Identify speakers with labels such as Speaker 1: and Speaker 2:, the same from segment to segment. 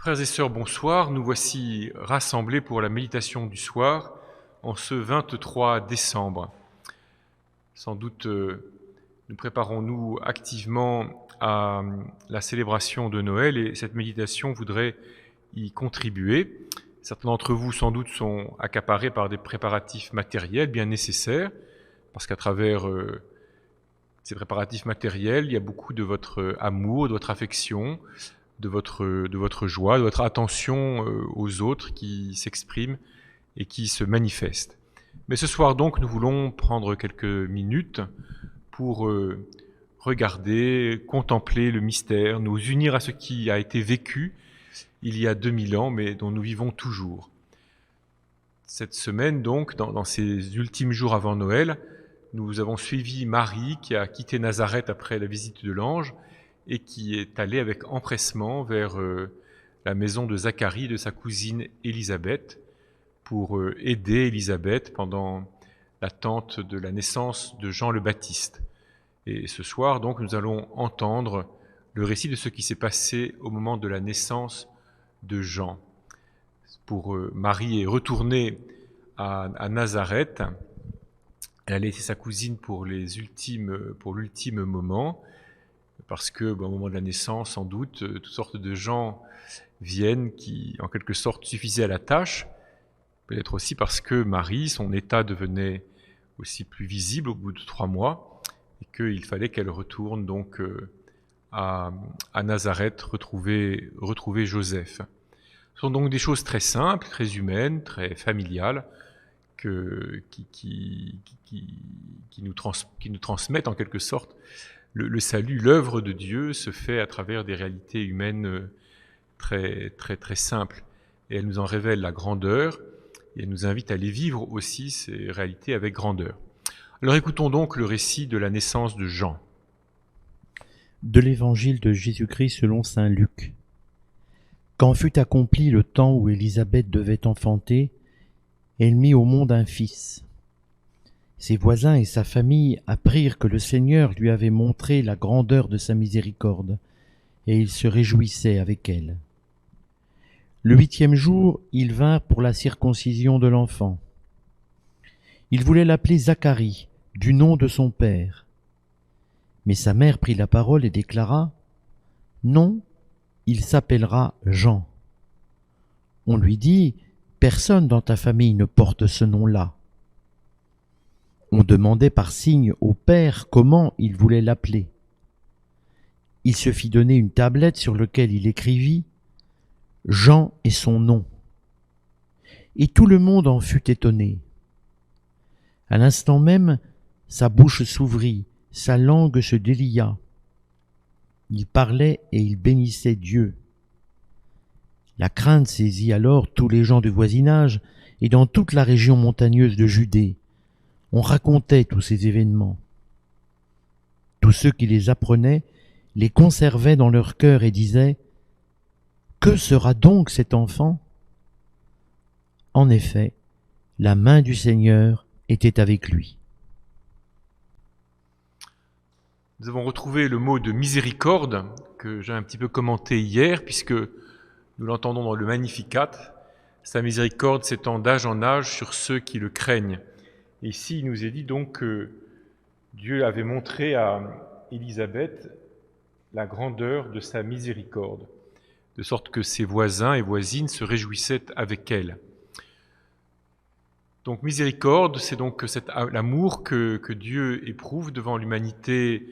Speaker 1: Frères et sœurs, bonsoir. Nous voici rassemblés pour la méditation du soir en ce 23 décembre. Sans doute nous préparons-nous activement à la célébration de Noël et cette méditation voudrait y contribuer. Certains d'entre vous sans doute sont accaparés par des préparatifs matériels bien nécessaires parce qu'à travers ces préparatifs matériels, il y a beaucoup de votre amour, de votre affection, de votre joie, de votre attention aux autres qui s'expriment et qui se manifestent. Mais ce soir donc, nous voulons prendre quelques minutes pour regarder, contempler le mystère, nous unir à ce qui a été vécu il y a 2000 ans, mais dont nous vivons toujours. Cette semaine donc, dans ces ultimes jours avant Noël, nous avons suivi Marie qui a quitté Nazareth après la visite de l'ange et qui est allée avec empressement vers la maison de Zacharie, de sa cousine Élisabeth, pour aider Élisabeth pendant l'attente de la naissance de Jean le Baptiste. Et ce soir, donc, nous allons entendre le récit de ce qui s'est passé au moment de la naissance de Jean. Marie est retournée à Nazareth. Elle a laissé sa cousine pour l'ultime moment, parce que, au moment de la naissance, sans doute, toutes sortes de gens viennent qui, en quelque sorte, suffisaient à la tâche. Peut-être aussi parce que Marie, son état devenait aussi plus visible au bout de 3 mois, et qu'il fallait qu'elle retourne donc à Nazareth retrouver Joseph. Ce sont donc des choses très simples, très humaines, très familiales, qui nous transmettent en quelque sorte le salut, l'œuvre de Dieu se fait à travers des réalités humaines très, très, très simples. Et elle nous en révèle la grandeur, et elle nous invite à les vivre aussi, ces réalités, avec grandeur. Alors écoutons donc le récit de la naissance de Jean.
Speaker 2: De l'évangile de Jésus-Christ selon saint Luc. Quand fut accompli le temps où Élisabeth devait enfanter, elle mit au monde un fils. Ses voisins et sa famille apprirent que le Seigneur lui avait montré la grandeur de sa miséricorde, et ils se réjouissaient avec elle. Le 8e jour, ils vinrent pour la circoncision de l'enfant. Ils voulaient l'appeler Zacharie, du nom de son père. Mais sa mère prit la parole et déclara : « Non, il s'appellera Jean. » On lui dit : « Personne dans ta famille ne porte ce nom-là. » On demandait par signe au père comment il voulait l'appeler. Il se fit donner une tablette sur laquelle il écrivit : « Jean est son nom. » Et tout le monde en fut étonné. À l'instant même, sa bouche s'ouvrit, sa langue se délia. Il parlait et il bénissait Dieu. La crainte saisit alors tous les gens du voisinage et dans toute la région montagneuse de Judée. On racontait tous ces événements. Tous ceux qui les apprenaient les conservaient dans leur cœur et disaient : « Que sera donc cet enfant ? » En effet, la main du Seigneur était avec lui.
Speaker 1: Nous avons retrouvé le mot de miséricorde que j'ai un petit peu commenté hier, puisque nous l'entendons dans le Magnificat. Sa miséricorde s'étend d'âge en âge sur ceux qui le craignent. Et ici, il nous est dit donc que Dieu avait montré à Élisabeth la grandeur de sa miséricorde, de sorte que ses voisins et voisines se réjouissaient avec elle. Donc miséricorde, c'est donc l'amour que Dieu éprouve devant l'humanité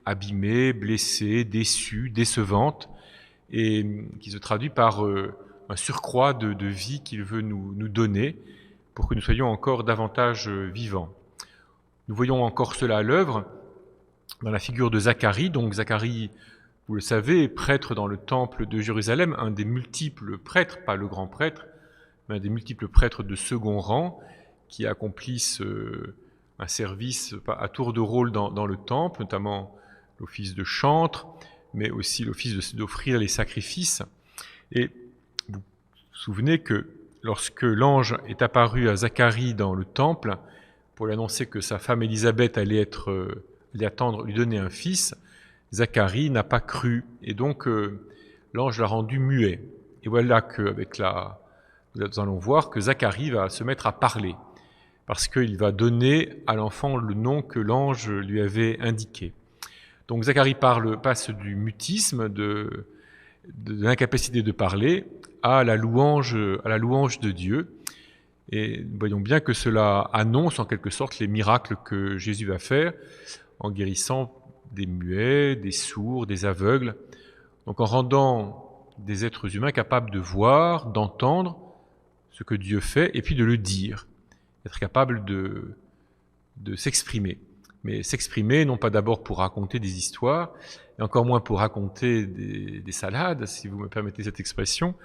Speaker 1: abîmée, blessée, déçue, décevante, et qui se traduit par un surcroît de vie qu'il veut nous donner pour que nous soyons encore davantage vivants. Nous voyons encore cela à l'œuvre dans la figure de Zacharie. Donc Zacharie, vous le savez, est prêtre dans le temple de Jérusalem, un des multiples prêtres, pas le grand prêtre, mais un des multiples prêtres de second rang qui accomplissent un service à tour de rôle dans le temple, notamment l'office de chantre, mais aussi l'office d'offrir les sacrifices. Et vous vous souvenez que lorsque l'ange est apparu à Zacharie dans le temple pour lui annoncer que sa femme Élisabeth allait attendre, lui donner un fils, Zacharie n'a pas cru, et donc l'ange l'a rendu muet. Et voilà nous allons voir que Zacharie va se mettre à parler, parce qu'il va donner à l'enfant le nom que l'ange lui avait indiqué. Donc Zacharie passe du mutisme, de l'incapacité de parler, à la louange de Dieu. Et nous voyons bien que cela annonce en quelque sorte les miracles que Jésus va faire en guérissant des muets, des sourds, des aveugles. Donc en rendant des êtres humains capables de voir, d'entendre ce que Dieu fait et puis de le dire, être capable de s'exprimer. Mais s'exprimer non pas d'abord pour raconter des histoires, et encore moins pour raconter des salades, si vous me permettez cette expression,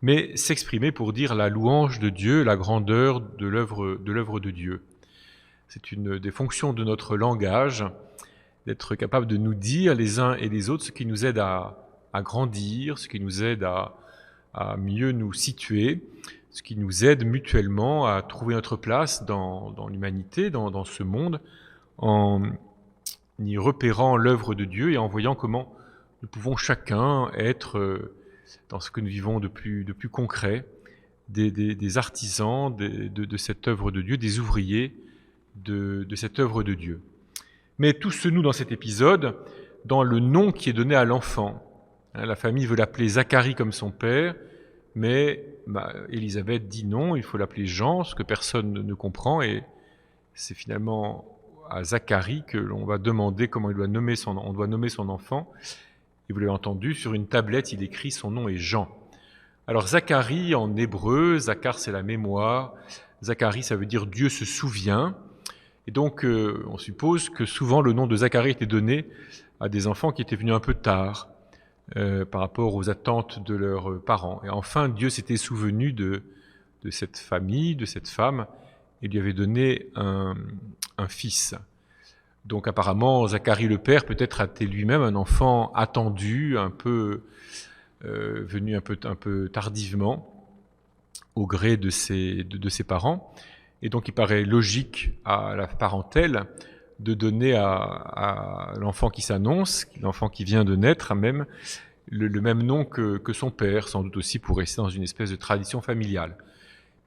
Speaker 1: mais s'exprimer pour dire la louange de Dieu, la grandeur de l'œuvre de Dieu. C'est une des fonctions de notre langage, d'être capable de nous dire les uns et les autres ce qui nous aide à grandir, ce qui nous aide à mieux nous situer, ce qui nous aide mutuellement à trouver notre place dans l'humanité, dans ce monde, en y repérant l'œuvre de Dieu et en voyant comment nous pouvons chacun être, dans ce que nous vivons de plus concret, des artisans de cette œuvre de Dieu, des ouvriers de cette œuvre de Dieu. Mais tout se noue dans cet épisode, dans le nom qui est donné à l'enfant. La famille veut l'appeler Zacharie comme son père, mais Élisabeth dit non, il faut l'appeler Jean, ce que personne ne comprend, et c'est finalement à Zacharie que l'on va demander comment on doit nommer son enfant. Et vous l'avez entendu, sur une tablette, il écrit son nom est Jean. Alors Zacharie en hébreu, Zachar c'est la mémoire, Zacharie ça veut dire Dieu se souvient. Et donc on suppose que souvent le nom de Zacharie était donné à des enfants qui étaient venus un peu tard par rapport aux attentes de leurs parents. Et enfin Dieu s'était souvenu de cette famille, de cette femme, et lui avait donné un fils. Donc apparemment, Zacharie le père peut-être était lui-même un enfant attendu, un peu venu un peu tardivement au gré de ses parents. Et donc il paraît logique à la parentèle de donner à l'enfant qui s'annonce, l'enfant qui vient de naître même, le même nom que son père, sans doute aussi pour rester dans une espèce de tradition familiale.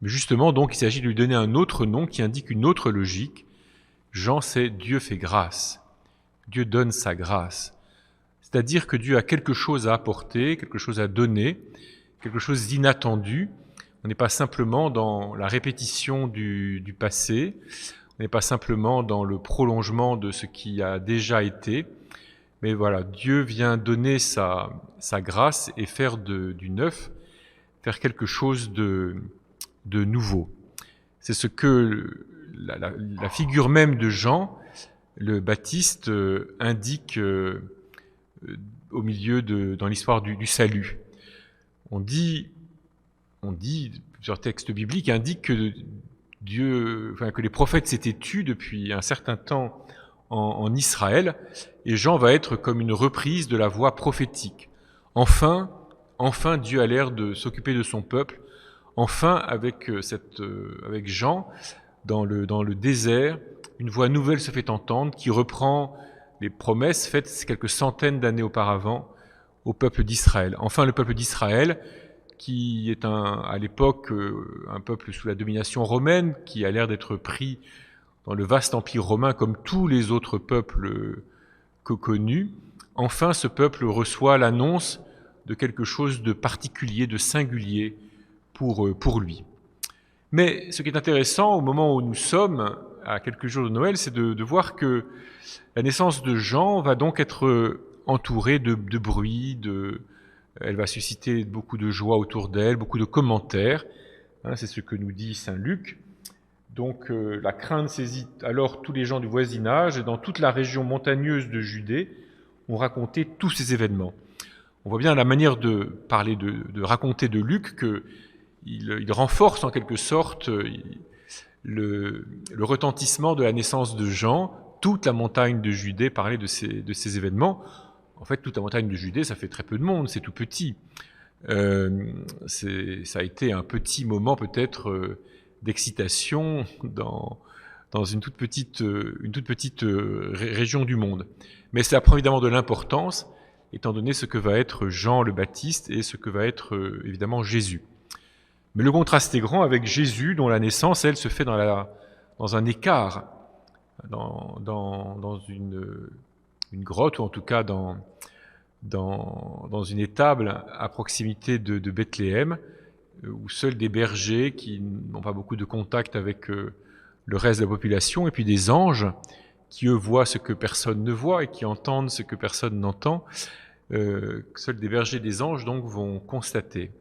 Speaker 1: Mais justement, donc, il s'agit de lui donner un autre nom qui indique une autre logique. Jean, c'est Dieu fait grâce. Dieu donne sa grâce. C'est-à-dire que Dieu a quelque chose à apporter, quelque chose à donner, quelque chose d'inattendu. On n'est pas simplement dans la répétition du passé, on n'est pas simplement dans le prolongement de ce qui a déjà été, mais voilà, Dieu vient donner sa grâce et faire du neuf, faire quelque chose de nouveau. C'est ce que la figure même de Jean, le Baptiste, indique au milieu dans l'histoire du salut. On dit, plusieurs textes bibliques indiquent que que les prophètes s'étaient tus depuis un certain temps en Israël, et Jean va être comme une reprise de la voix prophétique. Enfin, Dieu a l'air de s'occuper de son peuple. Enfin, avec Jean, dans le désert, une voix nouvelle se fait entendre qui reprend les promesses faites quelques centaines d'années auparavant au peuple d'Israël. Enfin, le peuple d'Israël, qui est à l'époque un peuple sous la domination romaine, qui a l'air d'être pris dans le vaste empire romain comme tous les autres peuples connus. Enfin, ce peuple reçoit l'annonce de quelque chose de particulier, de singulier pour lui. Mais ce qui est intéressant au moment où nous sommes, à quelques jours de Noël, c'est de voir que la naissance de Jean va donc être entourée de bruit, elle va susciter beaucoup de joie autour d'elle, beaucoup de commentaires. C'est ce que nous dit saint Luc. Donc la crainte saisit alors tous les gens du voisinage, et dans toute la région montagneuse de Judée, on racontait tous ces événements. On voit bien la manière de parler, de raconter de Luc, qu'il renforce en quelque sorte le retentissement de la naissance de Jean. Toute la montagne de Judée parlait de ces événements. En fait, toute la montagne de Judée, ça fait très peu de monde, c'est tout petit. Ça a été un petit moment peut-être d'excitation dans une toute petite région du monde. Mais ça prend évidemment de l'importance, étant donné ce que va être Jean le Baptiste et ce que va être évidemment Jésus. Mais le contraste est grand avec Jésus, dont la naissance, elle, se fait dans un écart, dans une grotte, ou en tout cas dans une étable à proximité de Bethléem, où seuls des bergers qui n'ont pas beaucoup de contact avec le reste de la population, et puis des anges qui, eux, voient ce que personne ne voit et qui entendent ce que personne n'entend. Seuls des bergers et des anges, donc, vont constater.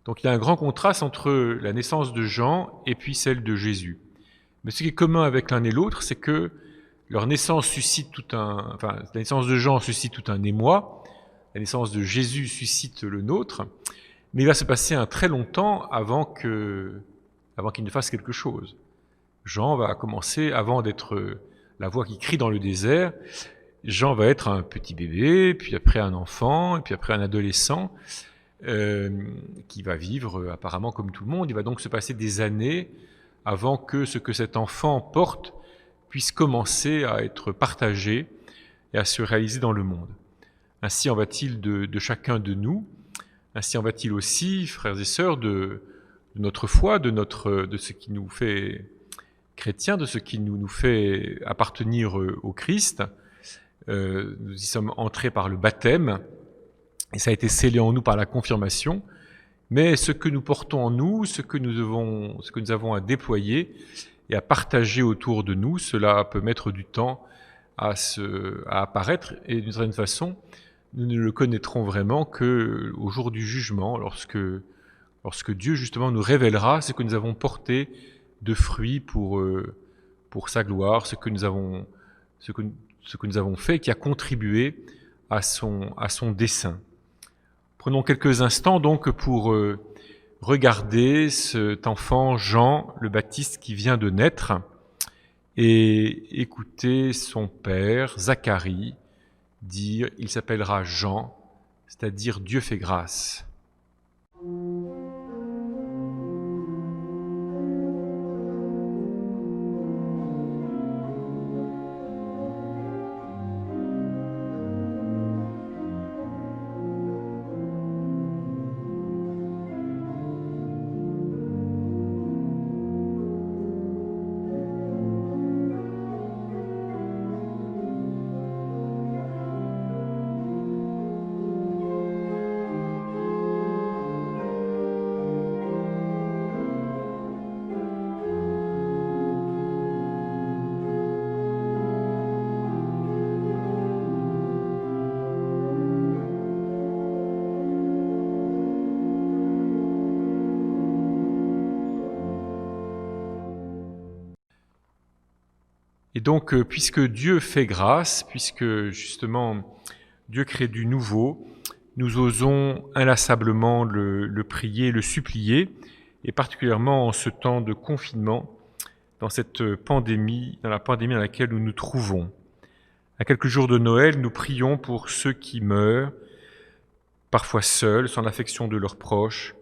Speaker 1: Donc il y a un grand contraste entre la naissance de Jean et puis celle de Jésus. Mais ce qui est commun avec l'un et l'autre, c'est que leur naissance suscite la naissance de Jean suscite tout un émoi, la naissance de Jésus suscite le nôtre, mais il va se passer un très long temps avant qu'il ne fasse quelque chose. Jean va commencer, avant d'être la voix qui crie dans le désert, Jean va être un petit bébé, puis après un enfant, et puis après un adolescent, qui va vivre apparemment comme tout le monde. Il va donc se passer des années avant que ce que cet enfant porte puisse commencer à être partagé et à se réaliser dans le monde. Ainsi en va-t-il de chacun de nous, ainsi en va-t-il aussi, frères et sœurs, de notre foi, de ce qui nous fait chrétiens, de ce qui nous fait appartenir au Christ. Nous y sommes entrés par le baptême, et ça a été scellé en nous par la confirmation, mais ce que nous portons en nous, ce que nous avons à déployer et à partager autour de nous, cela peut mettre du temps à apparaître, et d'une certaine façon, nous ne le connaîtrons vraiment qu'au jour du jugement, lorsque Dieu justement nous révélera ce que nous avons porté de fruits pour sa gloire, ce que nous avons fait qui a contribué à son dessein. Prenons quelques instants donc pour regarder cet enfant Jean le Baptiste qui vient de naître et écouter son père Zacharie dire « Il s'appellera Jean », c'est-à-dire « Dieu fait grâce ». Et donc, puisque Dieu fait grâce, puisque justement Dieu crée du nouveau, nous osons inlassablement le prier, le supplier, et particulièrement en ce temps de confinement, dans cette pandémie, dans la pandémie dans laquelle nous nous trouvons. À quelques jours de Noël, nous prions pour ceux qui meurent, parfois seuls, sans l'affection de leurs proches.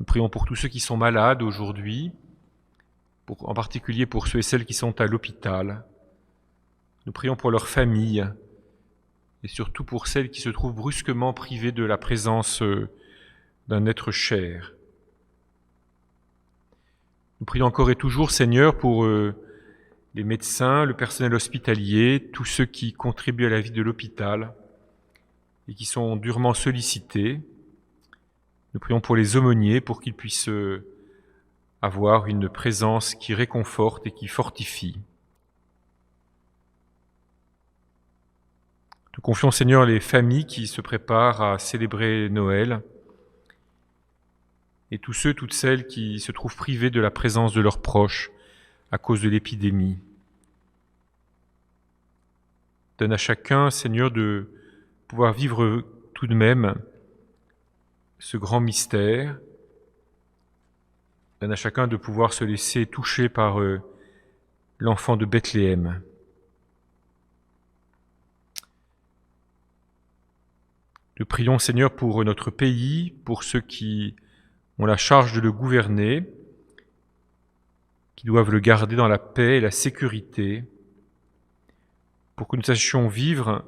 Speaker 1: Nous prions pour tous ceux qui sont malades aujourd'hui, en particulier pour ceux et celles qui sont à l'hôpital. Nous prions pour leurs familles et surtout pour celles qui se trouvent brusquement privées de la présence d'un être cher. Nous prions encore et toujours, Seigneur, pour les médecins, le personnel hospitalier, tous ceux qui contribuent à la vie de l'hôpital et qui sont durement sollicités. Nous prions pour les aumôniers, pour qu'ils puissent avoir une présence qui réconforte et qui fortifie. Nous confions, Seigneur, les familles qui se préparent à célébrer Noël et tous ceux, toutes celles qui se trouvent privés de la présence de leurs proches à cause de l'épidémie. Donne à chacun, Seigneur, de pouvoir vivre tout de même ce grand mystère. Donne à chacun de pouvoir se laisser toucher par l'enfant de Bethléem. Nous prions, Seigneur, pour notre pays, pour ceux qui ont la charge de le gouverner, qui doivent le garder dans la paix et la sécurité, pour que nous sachions vivre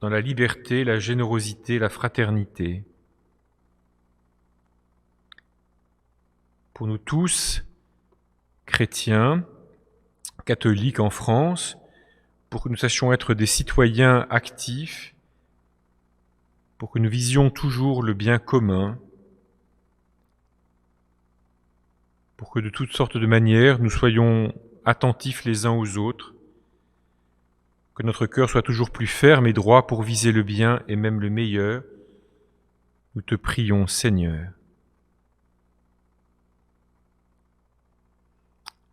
Speaker 1: dans la liberté, la générosité, la fraternité. Pour nous tous, chrétiens, catholiques en France, pour que nous sachions être des citoyens actifs, pour que nous visions toujours le bien commun, pour que de toutes sortes de manières nous soyons attentifs les uns aux autres, que notre cœur soit toujours plus ferme et droit pour viser le bien et même le meilleur. Nous te prions, Seigneur.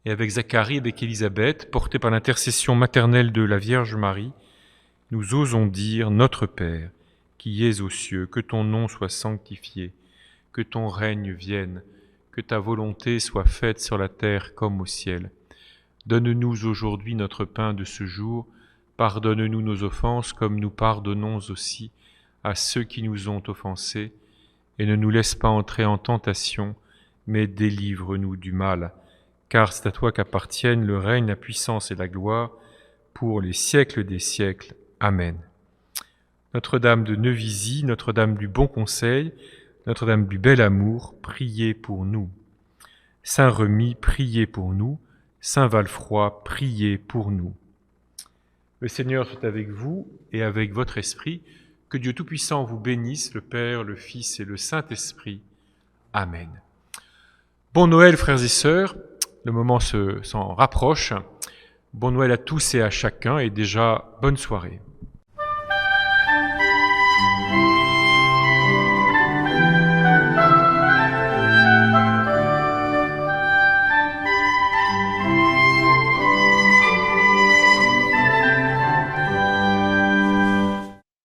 Speaker 1: Et avec Zacharie et avec Élisabeth, portés par l'intercession maternelle de la Vierge Marie, nous osons dire, Notre Père, qui es aux cieux, que ton nom soit sanctifié, que ton règne vienne, que ta volonté soit faite sur la terre comme au ciel. Donne-nous aujourd'hui notre pain de ce jour, pardonne-nous nos offenses comme nous pardonnons aussi à ceux qui nous ont offensés, et ne nous laisse pas entrer en tentation, mais délivre-nous du mal. Car c'est à toi qu'appartiennent le règne, la puissance et la gloire, pour les siècles des siècles. Amen. Notre-Dame de Neuvisi, Notre-Dame du Bon Conseil, Notre-Dame du Bel Amour, priez pour nous. Saint Remi, priez pour nous. Saint Valfroy, priez pour nous. Le Seigneur soit avec vous et avec votre esprit. Que Dieu Tout-Puissant vous bénisse, le Père, le Fils et le Saint-Esprit. Amen. Bon Noël, frères et sœurs. Le moment s'en rapproche. Bon Noël à tous et à chacun et déjà bonne soirée.